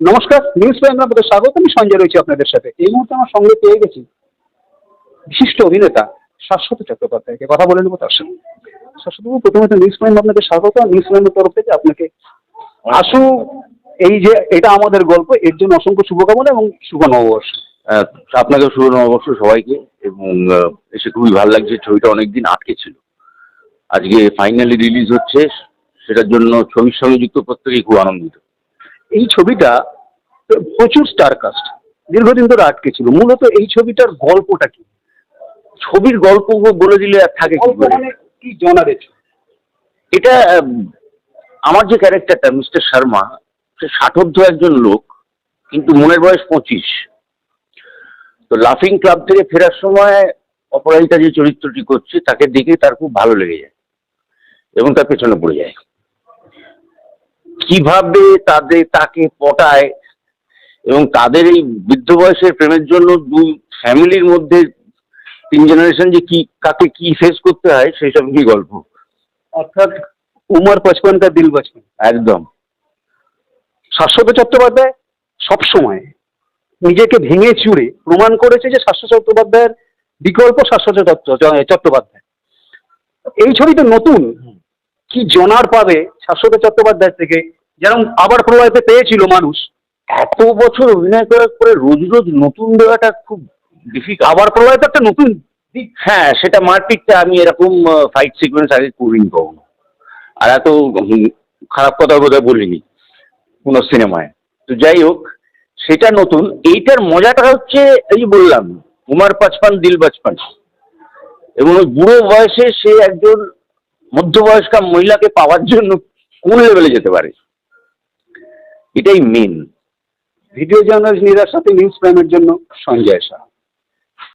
নমস্কার, নিউজ প্রাইমে আপনাদের স্বাগত। আমি সঞ্জয় রয়েছি আপনাদের সাথে। এই মুহূর্তে আমার সঙ্গে পেয়ে গেছি বিশিষ্ট অভিনেতা শাশ্বত চট্টোপাধ্যায়কে। কথা বলে নেবো তার সঙ্গে। শাশ্বতবাবু, প্রথমত নিউজ প্রাইম আপনাকে স্বাগত। নিউজ প্রাইমের তরফ থেকে আপনাকে আশু, এই যে এটা আমাদের গল্প, এর জন্য অসংখ্য শুভকামনা এবং শুভ নববর্ষ। আহ, আপনাকেও শুভ নববর্ষ সবাইকে। এবং এসে খুবই ভালো লাগছে। ছবিটা অনেকদিন আটকে ছিল, আজকে ফাইনালি রিলিজ হচ্ছে। সেটার জন্য ছবির সঙ্গে যুক্ত প্রত্যেকেই খুব আনন্দিত। এই ছবিটা প্রচুর স্টারকাস্ট, দীর্ঘদিন ধরে আটকে ছিল। মূলত এই ছবিটার গল্পটা কি? ছবির গল্প বলে দিলে আর থাকে কি করে? কি জনারের? এটা আমার যে ক্যারেক্টারটা মিস্টার শর্মা, সে ষাটোর্ধ্ব একজন লোক, কিন্তু মনের বয়স 25। তো লাফিং ক্লাব থেকে ফেরার সময় অপরাজিতা যে চরিত্রটি করছে তাকে দেখে তার খুব ভালো লেগে যায় এবং তার পেছনে পড়ে যায়। কিভাবে তাকে পটায় এবং তাদের এই বৃদ্ধ বয়সের প্রেমের জন্য দুই ফ্যামিলির মধ্যে 3 জেনারেশন যে কাকে কি ফেস করতে হয় সেই সব কি গল্প। অর্থাৎ উমর 55 কা দিল 55। একদম। শাশ্বত চট্টোপাধ্যায় সবসময় নিজেকে ভেঙে চুরে প্রমাণ করেছে যে শাশ্বত চট্টোপাধ্যায়ের বিকল্প শাশ্বত চট্টোপাধ্যায়। এই ছবিতে নতুন কি জনার পাবে শাশ্বত চট্টোপাধ্যায় থেকে, যেরকম আবার প্রভাবিত পেয়েছিল মানুষ। এত বছর অভিনয় করার পরে রোজ রোজ নতুন দেওয়াটা খুব ডিফিকাল্ট। আবার প্রভাবিত একটা নতুন দিক। হ্যাঁ, সেটা মারপিটটা আমি এরকম ফাইট সিকোয়েন্স আগে করিনি কখনো। আর এত খারাপ কথা বোধহয় বলিনি কোনো সিনেমায়। তো যাই হোক, সেটা নতুন। এইটার মজাটা হচ্ছে এই বললাম, উমর 55 দিল 55। এবং ওই বুড়ো বয়সে সে একজন মধ্যবয়স্কা মহিলাকে পাওয়ার জন্য কোন লেভেলে যেতে পারে, এটাই মেন। ভিডিও জার্নালিস্ট নিরার সাথে নিউজ প্রাইমের জন্য সঞ্জয় শাহ।